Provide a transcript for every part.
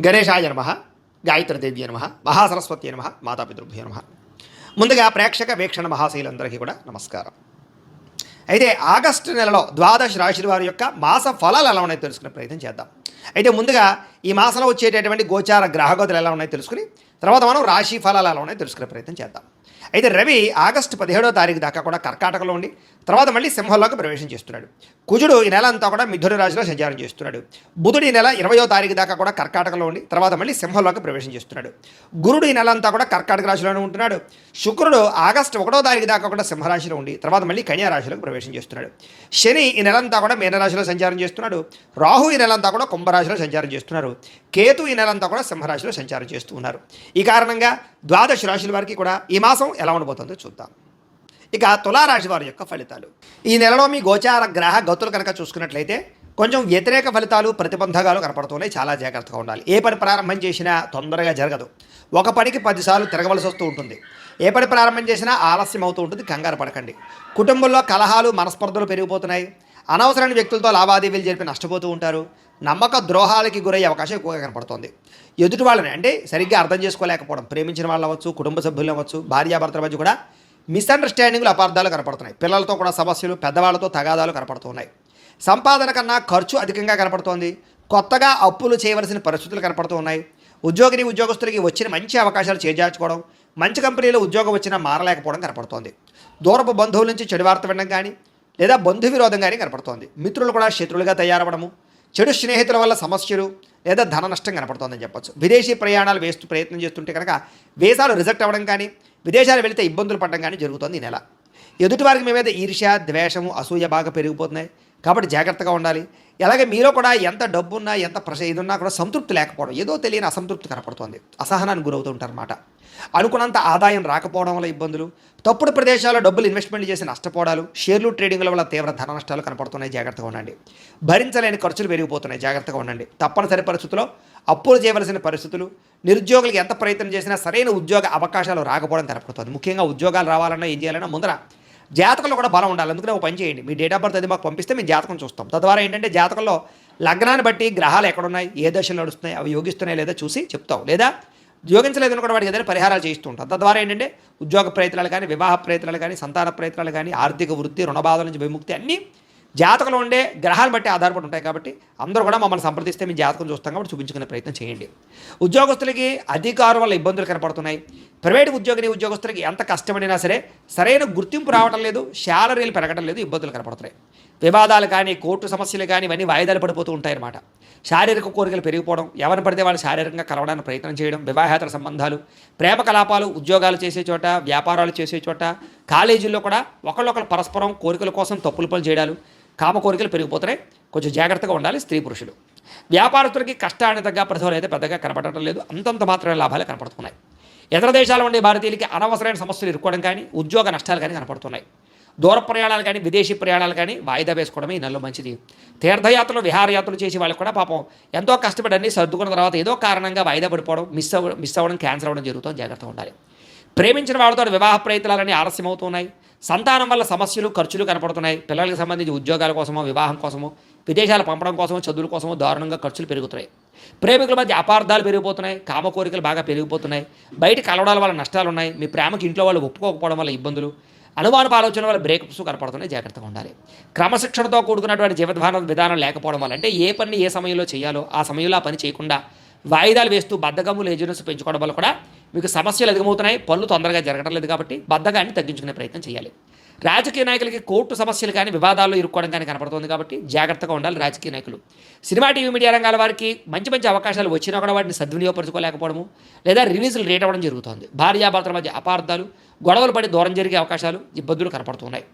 గణేశాయ నమ, గాయత్రీదేవ్య నమ, మహాసరస్వతి నమ, మాతాపితృభ్యో నమ. ముందుగా ప్రేక్షక వీక్షణ మహాశైలందరికీ కూడా నమస్కారం. అయితే ఆగస్టు నెలలో ద్వాదశ రాశుల వారి యొక్క మాస ఫలాలు ఎలా ఉన్నాయో తెలుసుకునే ప్రయత్నం చేద్దాం. అయితే ముందుగా ఈ మాసంలో వచ్చేటటువంటి గోచార గ్రహగతులు ఎలా ఉన్నాయో తెలుసుకుని తర్వాత మనం రాశి ఫలాలు ఎలా ఉన్నాయో తెలుసుకునే ప్రయత్నం చేద్దాం. అయితే రవి ఆగస్టు 17వ తారీఖు దాకా కూడా కర్కాటకలో ఉండి తర్వాత మళ్ళీ సింహంలోకి ప్రవేశం చేస్తున్నాడు. కుజుడు ఈ నెల అంతా కూడా మిథున రాశిలో సంచారం చేస్తున్నాడు. బుధుడు ఈ నెల 20వ తారీఖు దాకా కూడా కర్కాటకలో ఉండి తర్వాత మళ్ళీ సింహంలోకి ప్రవేశం చేస్తున్నాడు. గురుడు ఈ నెల అంతా కూడా కర్కాటక రాశిలోనే ఉంటున్నాడు. శుక్రుడు ఆగస్టు 1వ తారీఖు దాకా కూడా సింహరాశిలో ఉండి తర్వాత మళ్ళీ కన్యా రాశిలోకి ప్రవేశం చేస్తున్నాడు. శని ఈ నెలంతా కూడా మీనరాశిలో సంచారం చేస్తున్నాడు. రాహు ఈ నెలంతా కూడా కుంభరాశిలో సంచారం చేస్తున్నారు. కేతు ఈ నెలంతా కూడా సింహరాశిలో సంచారం చేస్తూ ఉన్నారు. ఈ కారణంగా ద్వాదశ రాశుల వారికి కూడా ఈ మాసం ఎలా ఉండబోతుందో చూద్దాం. ఇక తులారాశి వారి యొక్క ఫలితాలు. ఈ నెలలో మీ గోచార గ్రహ గతులు కనుక చూసుకున్నట్లయితే కొంచెం వ్యతిరేక ఫలితాలు ప్రతిబంధకాలు కనపడుతున్నాయి. చాలా జాగ్రత్తగా ఉండాలి. ఏ పని ప్రారంభం చేసినా తొందరగా జరగదు. ఒక పనికి 10 సార్లు తిరగవలసి వస్తూ ఉంటుంది. ఏ పని ప్రారంభం చేసినా ఆలస్యం అవుతూ ఉంటుంది. కంగారు పడకండి. కుటుంబంలో కలహాలు మనస్పర్ధలు పెరిగిపోతున్నాయి. అనవసరమైన వ్యక్తులతో లావాదేవీలు జరిపి నష్టపోతూ ఉంటారు. నమ్మక ద్రోహాలకి గురయ్యే అవకాశం ఎక్కువగా కనపడుతోంది. ఎదుటి వాళ్ళని అంటే సరిగ్గా అర్థం చేసుకోలేకపోవడం, ప్రేమించిన వాళ్ళు అవ్వచ్చు, కుటుంబ సభ్యులు అవ్వచ్చు, భార్యాభర్తల మధ్య కూడా మిస్అండర్స్టాండింగ్లు, అపార్థాలు కనపడుతున్నాయి. పిల్లలతో కూడా సమస్యలు, పెద్దవాళ్ళతో తగాదాలు కనపడుతున్నాయి. సంపాదన కన్నా ఖర్చు అధికంగా కనపడుతోంది. కొత్తగా అప్పులు చేయవలసిన పరిస్థితులు కనపడుతూ ఉన్నాయి. ఉద్యోగస్తులకి వచ్చిన మంచి అవకాశాలు చేజార్చుకోవడం, మంచి కంపెనీలో ఉద్యోగం వచ్చినా మారలేకపోవడం కనపడుతోంది. దూరపు బంధువుల నుంచి చెడు వార్త వినడం కానీ లేదా బంధు విరోధం కానీ కనపడుతోంది. మిత్రులు కూడా శత్రువులుగా తయారవడము, చెడు స్నేహితుల వల్ల సమస్యలు లేదా ధన నష్టం కనపడుతోందని చెప్పచ్చు. విదేశీ ప్రయాణాలు ప్రయత్నం చేస్తుంటే కనుక వీసాలు రిజెక్ట్ అవ్వడం కానీ విదేశాలు వెళితే ఇబ్బందులు పడడం కానీ జరుగుతుంది ఈ నెల. ఎదుటివారికి మీ మీద ఈర్ష్య, ద్వేషము, అసూయ బాగా పెరిగిపోతున్నాయి. కాబట్టి జాగ్రత్తగా ఉండాలి. అలాగే మీలో కూడా ఎంత డబ్బున్నా ఎంత ఇదున్నా కూడా సంతృప్తి లేకపోవడం, ఏదో తెలియని అసంతృప్తి కనపడుతోంది. అసహనానికి గురవుతూ ఉంటారన్నమాట. అనుకున్నంత ఆదాయం రాకపోవడం వల్ల ఇబ్బందులు, తప్పుడు ప్రదేశాల్లో డబ్బులు ఇన్వెస్ట్మెంట్ చేసి నష్టపోవడాలు, షేర్లు ట్రేడింగ్ల వల్ల తీవ్ర ధన నష్టాలు కనపడుతున్నాయి. జాగ్రత్తగా ఉండండి. భరించలేని ఖర్చులు పెరిగిపోతున్నాయి. జాగ్రత్తగా ఉండండి. తప్పనిసరి పరిస్థితుల్లో అప్పులు చేయవలసిన పరిస్థితులు, నిరుద్యోగులకు ఎంత ప్రయత్నం చేసినా సరైన ఉద్యోగ అవకాశాలు రాకపోవడం కనపడుతుంది. ముఖ్యంగా ఉద్యోగాలు రావాలన్నా ఏం చేయాలన్నా ముందర జాతకంలో కూడా బలం ఉండాలి. అందుకనే ఒక పని చేయండి. మీ డేట్ ఆఫ్ బర్త్ అది మాకు పంపిస్తే మేము జాతకం చూస్తాం. తద్వారా ఏంటంటే జాతకంలో లగ్నాన్ని బట్టి గ్రహాలు ఎక్కడున్నాయి, ఏ దశలు నడుస్తున్నాయి, అవి యోగిస్తున్నాయి లేదా చూసి చెప్తాం. లేదా యోగించలేదని కూడా వాటికి ఏదైనా పరిహారాలు చేస్తూ ఉంటాం. తద్వారా ఏంటంటే ఉద్యోగ ప్రయత్నాలు కానీ, వివాహ ప్రయత్నాలు కానీ, సంతాన ప్రయత్నాలు కానీ, ఆర్థిక వృద్ధి, రుణబాధల నుంచి విముక్తి అన్నీ జాతకంలో ఉండే గ్రహాలు బట్టి ఆధారపడి ఉంటాయి. కాబట్టి అందరూ కూడా మమ్మల్ని సంప్రదిస్తే మేము జాతకం చూస్తాం కాబట్టి చూపించుకునే ప్రయత్నం చేయండి. ఉద్యోగస్తులకి అధికారం వల్ల ఇబ్బందులు కనపడుతున్నాయి. ప్రైవేటు ఉద్యోగస్తులకి ఎంత కష్టపడినా సరే సరైన గుర్తింపు రావడం లేదు, శాలరీలు పెరగడం లేదు, ఇబ్బందులు కనపడుతున్నాయి. వివాదాలు కానీ, కోర్టు సమస్యలు కానీ ఇవన్నీ వాయిదాలు పడిపోతూ ఉంటాయన్నమాట. శారీరక కోరికలు పెరిగిపోవడం, ఎవరిని పడితే వాళ్ళు శారీరకంగా కలవడానికి ప్రయత్నం చేయడం, వివాహేతర సంబంధాలు, ప్రేమ కలాపాలు, ఉద్యోగాలు చేసే చోట, వ్యాపారాలు చేసే చోట, కాలేజీల్లో కూడా ఒకళ్ళొకరు పరస్పరం కోరికల కోసం తప్పులు పనులు చేయడాలు, కామ కోరికలు పెరిగిపోతున్నాయి. కొంచెం జాగ్రత్తగా ఉండాలి స్త్రీ పురుషులు. వ్యాపారస్తులకి కష్టానికి తగ్గ ప్రతిఫలం అయితే పెద్దగా కనపడటం లేదు. అంతంత మాత్రమే లాభాలు కనపడుతున్నాయి. ఇతర దేశాల ఉండే భారతీయులకి అనవసరమైన సమస్యలు ఇరుక్కోవడం కానీ, ఉద్యోగ నష్టాలు కానీ కనపడుతున్నాయి. దూర ప్రయాణాలు కానీ, విదేశీ ప్రయాణాలు కానీ వాయిదా వేసుకోవడమే ఈ నెలలో మంచిది. తీర్థయాత్రలు, విహారయాత్రలు చేసి వాళ్ళకి కూడా పాపం ఎంతో కష్టపడి అన్నీ సర్దుకున్న తర్వాత ఏదో కారణంగా వాయిదా పడిపోవడం, మిస్ అవ్వడం, క్యాన్సర్ అవ్వడం జరుగుతుంది. జాగ్రత్తగా ఉండాలి. ప్రేమించిన వాళ్ళతో వివాహ ప్రయత్నాలన్నీ ఆలస్యం అవుతున్నాయి. సంతానం వల్ల సమస్యలు, ఖర్చులు కనపడుతున్నాయి. పిల్లలకు సంబంధించి ఉద్యోగాల కోసమో, వివాహం కోసమో, విదేశాలు పంపడం కోసమో, చదువుల కోసమో దారుణంగా ఖర్చులు పెరుగుతున్నాయి. ప్రేమికుల మధ్య అపార్థాలు పెరిగిపోతున్నాయి. కామ కోరికలు బాగా పెరిగిపోతున్నాయి. బయట కలవడాల వల్ల నష్టాలు ఉన్నాయి. మీ ప్రేమకి ఇంట్లో వాళ్ళు ఒప్పుకోకపోవడం వల్ల ఇబ్బందులు, అనుమానపు ఆలోచన వల్ల బ్రేకప్స్ కనపడుతున్నాయి. జాగ్రత్తగా ఉండాలి. క్రమశిక్షణతో కూడుకున్నటువంటి జీవన విధానం లేకపోవడం వల్ల, అంటే ఏ పని ఏ సమయంలో చేయాలో ఆ సమయంలో ఆ పని చేయకుండా వాయిదాలు వేస్తూ బద్ధకము, లేజినెస్ పెంచుకోవడం వల్ల కూడా మీకు సమస్యలు ఎదుగుమవుతున్నాయి. పనులు తొందరగా జరగడం లేదు. కాబట్టి బద్ధకాన్ని తగ్గించుకునే ప్రయత్నం చేయాలి. రాజకీయ నాయకులకి కోర్టు సమస్యలు కానీ, వివాదాల్లో ఇరుక్కోవడం కానీ కనపడుతుంది. కాబట్టి జాగ్రత్తగా ఉండాలి రాజకీయ నాయకులు. సినిమా, టీవీ, మీడియా రంగాల వారికి మంచి మంచి అవకాశాలు వచ్చినా కూడా వాటిని సద్వినియోగపరచుకోలేకపోవడము లేదా రిలీజులు రేట్ అవ్వడం జరుగుతుంది. భార్యాభర్తల మధ్య అపార్థాలు, గొడవలు పడి దూరం జరిగే అవకాశాలు, ఇబ్బందులు కనపడుతున్నాయి.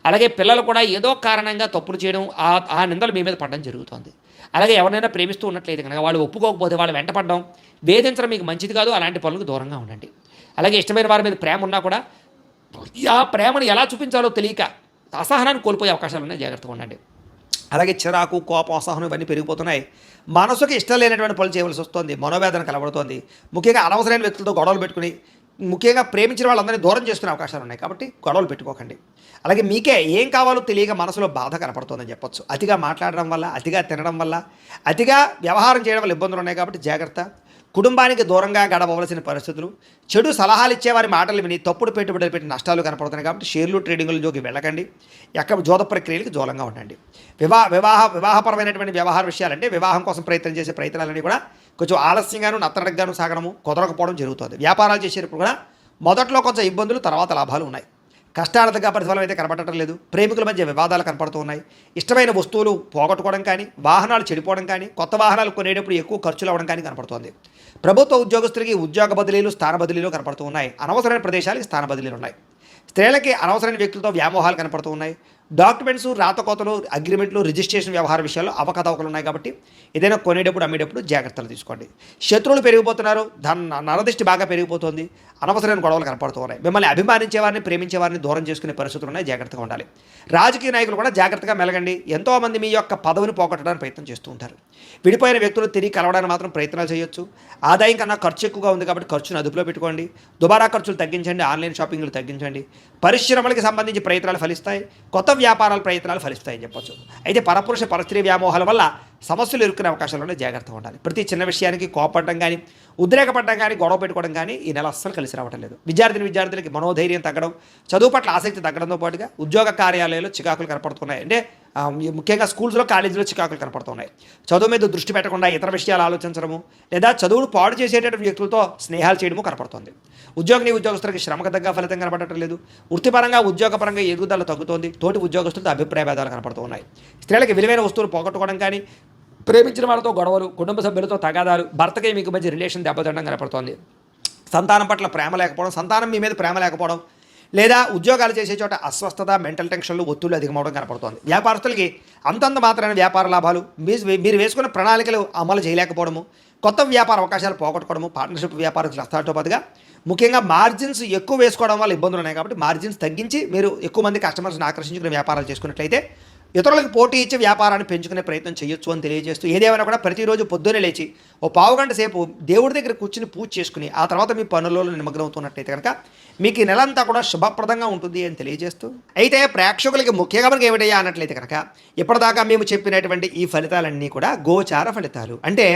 అలాగే పిల్లలు కూడా ఏదో కారణంగా తప్పులు చేయడం, ఆ నిందలు మీ మీద పడడం జరుగుతుంది. అలాగే ఎవరైనా ప్రేమిస్తూ ఉన్నట్లయితే కనుక వాళ్ళు ఒప్పుకోకపోతే వాళ్ళు వెంటపడడం, వేధించడం మీకు మంచిది కాదు. అలాంటి పనులకు దూరంగా ఉండండి. అలాగే ఇష్టమైన వారి మీద ప్రేమ ఉన్నా కూడా ఆ ప్రేమను ఎలా చూపించాలో తెలియక అసహనాన్ని కోల్పోయే అవకాశాలు ఉన్నాయి. జాగ్రత్తగా ఉండండి. అలాగే చిరాకు, కోపం, అసహనం ఇవన్నీ పెరిగిపోతున్నాయి. మనసుకి ఇష్టం లేనటువంటి పనులు చేయవలసి వస్తుంది. మనోవేదన కలబడుతోంది. ముఖ్యంగా అనవసరమైన వ్యక్తులతో గొడవలు పెట్టుకుని ముఖ్యంగా ప్రేమించిన వాళ్ళందరినీ దూరం చేసుకునే అవకాశాలు ఉన్నాయి. కాబట్టి గొడవలు పెట్టుకోకండి. అలాగే మీకే ఏం కావాలో తెలియక మనసులో బాధ కనపడుతుందని చెప్పొచ్చు. అతిగా మాట్లాడడం వల్ల, అతిగా తినడం వల్ల, అతిగా వ్యవహారం చేయడం వల్ల ఇబ్బందులు ఉన్నాయి. కాబట్టి జాగ్రత్త. కుటుంబానికి దూరంగా గడపవలసిన పరిస్థితులు, చెడు సలహాలు ఇచ్చేవారి మాటలు విని తప్పుడు పెట్టుబడులు పెట్టి నష్టాలు కనపడుతున్నాయి. కాబట్టి షేర్లు ట్రేడింగ్లలోకి వెళ్ళకండి. ఎక్కడ జోద ప్రక్రియలకు దూరంగా ఉండండి. వివాహపరమైనటువంటి వ్యవహార విషయాలంటే వివాహం కోసం ప్రయత్నం చేసే ప్రయత్నాలన్నీ కూడా కొంచెం ఆలస్యంగాను నత్తనడగ్గాను సాగడము, కుదరకపోవడం జరుగుతుంది. వ్యాపారాలు చేసేటప్పుడు కూడా మొదట్లో కొంచెం ఇబ్బందులు, తర్వాత లాభాలు ఉన్నాయి. కష్టార్థంగా ప్రతిఫలం అయితే కనపడటం లేదు. ప్రేమికుల మధ్య వివాదాలు కనపడుతూ ఉన్నాయి. ఇష్టమైన వస్తువులు పోగొట్టుకోవడం కానీ, వాహనాలు చెడిపోవడం కానీ, కొత్త వాహనాలు కొనేటప్పుడు ఎక్కువ ఖర్చులు అవ్వడం కానీ కనపడుతోంది. ప్రభుత్వ ఉద్యోగస్తులకి ఉద్యోగ బదిలీలు, స్థాన బదిలీలు కనపడుతూ ఉన్నాయి. అనవసరమైన ప్రదేశాలకి స్థాన బదిలీలు ఉన్నాయి. స్త్రీలకి అనవసరమైన వ్యక్తులతో వ్యామోహాలు కనపడుతూ ఉన్నాయి. డాక్యుమెంట్స్, రాతకోతలు, అగ్రిమెంట్లు, రిజిస్ట్రేషన్ వ్యవహార విషయాల్లో అవకతవకలు ఉన్నాయి. కాబట్టి ఏదైనా కొనేటప్పుడు అమ్మేటప్పుడు జాగ్రత్తలు తీసుకోండి. శత్రువులు పెరిగిపోతున్నారు. నరదిష్టి బాగా పెరిగిపోతుంది. అనవసరమైన గొడవలు కనపడుతూ ఉన్నాయి. మిమ్మల్ని అభిమానించే వారిని, ప్రేమించే వారిని దూరం చేసుకునే పరిస్థితులు ఉన్నాయి. జాగ్రత్తగా ఉండాలి. రాజకీయ నాయకులు కూడా జాగ్రత్తగా మెలగండి. ఎంతోమంది మీ యొక్క పదవిని పోగొట్టడానికి ప్రయత్నం చేస్తూ ఉంటారు. విడిపోయిన వ్యక్తులు తిరిగి కలవడానికి మాత్రం ప్రయత్నాలు చేయొచ్చు. ఆదాయం కన్నా ఖర్చు ఎక్కువగా ఉంది కాబట్టి ఖర్చును అదుపులో పెట్టుకోండి. దుబారా ఖర్చులు తగ్గించండి. ఆన్లైన్ షాపింగ్లు తగ్గించండి. పరిశ్రమలకు సంబంధించి ప్రయత్నాలు ఫలిస్తాయి. కొత్త వ్యాపారాల ప్రయత్నాలు ఫలిస్తాయని చెప్పొచ్చు. అయితే పరపురుష పరస్త్రీ వ్యామోహాల వల్ల సమస్యలు ఎదుర్కొనే అవకాశాలు జాగ్రత్తగా ఉండాలి. ప్రతి చిన్న విషయానికి కోపడడం కానీ, ఉద్రేకపడడం కానీ, గొడవ పెట్టుకోవడం కానీ ఈ నెల అస్సలు కలిసి రావడం లేదు. విద్యార్థులకి మనోధైర్యం తగ్గడం, చదువు పట్ల ఆసక్తి తగ్గడంతో పాటుగా ఉద్యోగ కార్యాలయాల్లో చికాకులు కనపడుతున్నాయి. అంటే ముఖ్యంగా స్కూల్స్లో, కాలేజీలో చికాకులు కనపడుతున్నాయి. చదువు మీద దృష్టి పెట్టకుండా ఇతర విషయాలు ఆలోచించడము, లేదా చదువును పాడు చేసేటటువంటి వ్యక్తులతో స్నేహాలు చేయడము కనపడుతుంది. ఉద్యోగస్తులకి శ్రమకు తగ్గ ఫలితం కనపడటం లేదు. వృత్తిపరంగా, ఉద్యోగపరంగా ఎదుగుదల తగ్గుతోంది. తోటి ఉద్యోగస్తులతో అభిప్రాయ భేదాలు కనపడుతూ ఉన్నాయి. స్త్రీలకు విలువైన వస్తువులు పోగొట్టుకోవడం కానీ, ప్రేమించిన వాళ్ళతో గొడవలు, కుటుంబ సభ్యులతో తగాదాలు, భర్తకి మీకు మధ్య రిలేషన్ దెబ్బతినడం కనపడుతోంది. సంతానం పట్ల ప్రేమ లేకపోవడం, సంతానం మీ మీద ప్రేమ లేకపోవడం, లేదా ఉద్యోగాలు చేసే చోట అస్వస్థత, మెంటల్ టెన్షన్లు, ఒత్తిళ్లు అధికమవడం కనపడుతోంది. వ్యాపారస్తులకి అంతంత మాత్రమే వ్యాపార లాభాలు, మీరు వేసుకున్న ప్రణాళికలు అమలు చేయలేకపోవడము, కొత్త వ్యాపార అవకాశాలు పోగొట్టుకోవడము, పార్ట్నర్షిప్ వ్యాపారం చేస్తాతో పాటుగా ముఖ్యంగా మార్జిన్స్ ఎక్కువ వేసుకోవడం వల్ల ఇబ్బందులు ఉన్నాయి. కాబట్టి మార్జిన్స్ తగ్గించి మీరు ఎక్కువ మంది కస్టమర్స్ని ఆకర్షించుకునే వ్యాపారాలు చేసుకున్నట్లయితే ఇతరులకు పోటీ ఇచ్చే వ్యాపారాన్ని పెంచుకునే ప్రయత్నం చేయొచ్చు అని తెలియజేస్తూ, ఏదేమైనా కూడా ప్రతిరోజు పొద్దున్నే లేచి ఓ పావుగంట సేపు దేవుడి దగ్గర కూర్చుని పూజ చేసుకుని ఆ తర్వాత మీ పనులలో నిమగ్నమవుతున్నట్లయితే కనుక మీకు ఈ నెలంతా కూడా శుభప్రదంగా ఉంటుంది అని తెలియజేస్తూ, అయితే ప్రేక్షకులకి ముఖ్యంగా మనకి ఏమిటయ్యా అన్నట్లయితే కనుక ఇప్పటిదాకా మేము చెప్పినటువంటి ఈ ఫలితాలన్నీ కూడా గోచార ఫలితాలు. అంటే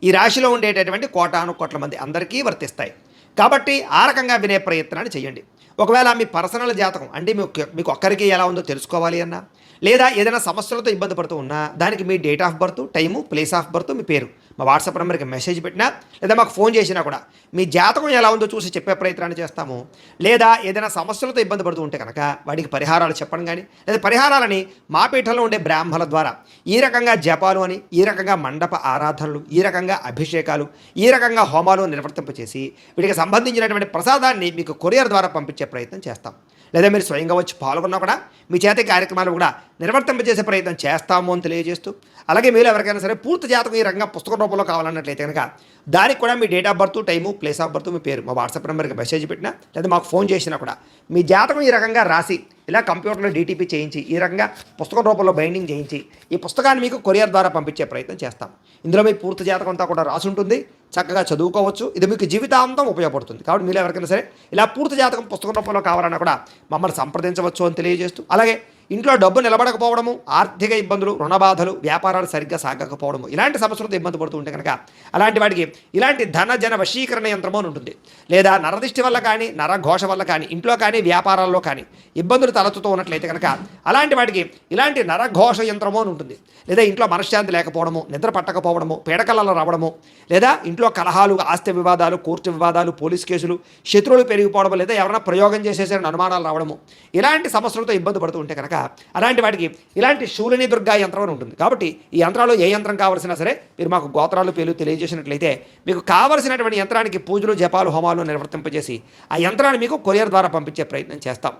ఈ రాశిలో ఉండేటటువంటి కోటాను కోట్ల మంది అందరికీ వర్తిస్తాయి. కాబట్టి ఆ రకంగా వినే ప్రయత్నాన్ని చేయండి. ఒకవేళ మీ పర్సనల్ జాతకం అంటే మీకు ఒక్కరికి ఎలా ఉందో తెలుసుకోవాలి అన్నా, లేదా ఏదైనా సమస్యలతో ఇబ్బంది పడుతూ ఉన్నా దానికి మీ date of birth, time, place of birth, మీ పేరు మా వాట్సాప్ నెంబర్కి మెసేజ్ పెట్టినా, లేదా మాకు ఫోన్ చేసినా కూడా మీ జాతకం ఎలా ఉందో చూసి చెప్పే ప్రయత్నాన్ని చేస్తాము. లేదా ఏదైనా సమస్యలతో ఇబ్బంది పడుతూ ఉంటే కనుక వాటికి పరిహారాలు చెప్పడం కానీ, లేదా పరిహారాలని మా పీఠంలో ఉండే బ్రాహ్మణుల ద్వారా ఈ రకంగా జపాలు అని, ఈ రకంగా మండప ఆరాధనలు, ఈ రకంగా అభిషేకాలు, ఈ రకంగా హోమాలు నిర్వర్తింపచేసి వీటికి సంబంధించినటువంటి ప్రసాదాన్ని మీకు కొరియర్ ద్వారా పంపించే ప్రయత్నం చేస్తాం. లేదా మీరు స్వయంగా వచ్చి పాల్గొన్నా కూడా మీ చేతి కార్యక్రమాలు కూడా నిర్వర్తింపజేసే ప్రయత్నం చేస్తాము అని తెలియజేస్తూ, అలాగే మీరు ఎవరికైనా సరే పూర్తి జాతకం ఈ రకంగా పుస్తక రూపంలో కావాలన్నట్లయితే కనుక దానికి కూడా మీ date of birth, time, place of birth, మీ పేరు మా వాట్సాప్ నెంబర్కి మెసేజ్ పెట్టినా, లేదా మాకు ఫోన్ చేసినా కూడా మీ జాతకం ఈ రకంగా రాసి ఇలా కంప్యూటర్లో డీటీపీ చేయించి ఈ రకంగా పుస్తక రూపంలో బైండింగ్ చేయించి ఈ పుస్తకాన్ని మీకు కొరియర్ ద్వారా పంపించే ప్రయత్నం చేస్తాం. ఇందులో మీ పూర్తి జాతకం అంతా కూడా రాసి ఉంటుంది. చక్కగా చదువుకోవచ్చు. ఇది మీకు జీవితాంతం ఉపయోగపడుతుంది. కాబట్టి మీరు ఎవరికైనా సరే ఇలా పూర్తి జాతకం పుస్తక రూపంలో కావాలన్నా కూడా మమ్మల్ని సంప్రదించవచ్చు అని తెలియజేస్తూ, అలాగే ఇంట్లో డబ్బు నిలబడకపోవడము, ఆర్థిక ఇబ్బందులు, రుణబాధలు, వ్యాపారాలు సరిగ్గా సాగకపోవడము, ఇలాంటి సమస్యలతో ఇబ్బంది పడుతూ ఉంటే కనుక అలాంటి వాటికి ఇలాంటి ధన జన వశీకరణ యంత్రము అని ఉంటుంది. లేదా నరదిష్టి వల్ల కానీ, నరఘోష వల్ల కానీ, ఇంట్లో కానీ వ్యాపారాల్లో కానీ ఇబ్బందులు తలెత్తుతూ ఉన్నట్లయితే కనుక అలాంటి వాటికి ఇలాంటి నరఘోష యంత్రము అని ఉంటుంది. లేదా ఇంట్లో మనశ్శాంతి లేకపోవడము, నిద్ర పట్టకపోవడము, పీడకలలో రావడము, లేదా ఇంట్లో కలహాలు, ఆస్తి వివాదాలు, కోర్టు వివాదాలు, పోలీస్ కేసులు, శత్రువులు పెరిగిపోవడం, లేదా ఎవరైనా ప్రయోగం చేసేసరికి అనుమానాలు రావడము, ఇలాంటి సమస్యలతో ఇబ్బంది పడుతూ ఉంటే కనుక అలాంటి వాటికి ఇలాంటి శూలిని దుర్గా యంత్రం అని ఉంటుంది. కాబట్టి ఈ యంత్రాలు ఏ యంత్రం కావాల్సినా సరే మీరు మాకు గోత్రాలు, పేర్లు తెలియజేసినట్లయితే మీకు కావలసినటువంటి యంత్రానికి పూజలు, జపాలు, హోమాలు నిర్వర్తింపజేసి ఆ యంత్రాన్ని మీకు కొరియర్ ద్వారా పంపించే ప్రయత్నం చేస్తాం.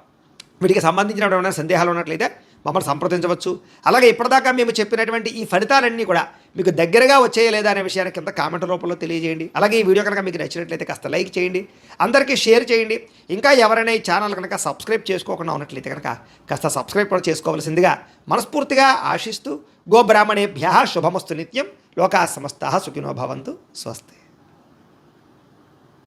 వీటికి సంబంధించినటువంటి సందేహాలు ఉన్నట్లయితే మమ్మల్ని సంప్రదించవచ్చు. అలాగే ఇప్పటిదాకా మేము చెప్పినటువంటి ఈ ఫలితాలన్నీ కూడా మీకు దగ్గరగా వచ్చేయలేదా అనే విషయాన్ని కింద కామెంట్ రూపంలో తెలియజేయండి. అలాగే ఈ వీడియో కనుక మీకు నచ్చినట్లయితే కాస్త లైక్ చేయండి, అందరికీ షేర్ చేయండి. ఇంకా ఎవరైనా ఈ ఛానల్ కనుక సబ్స్క్రైబ్ చేసుకోకుండా ఉన్నట్లయితే కనుక కాస్త సబ్స్క్రైబ్ కూడా చేసుకోవాల్సిందిగా మనస్ఫూర్తిగా ఆశిస్తూ, గోబ్రాహ్మణేభ్యః శుభమస్తు నిత్యం, లోకా సమస్తాః సుఖినో భవంతు. స్వస్తి.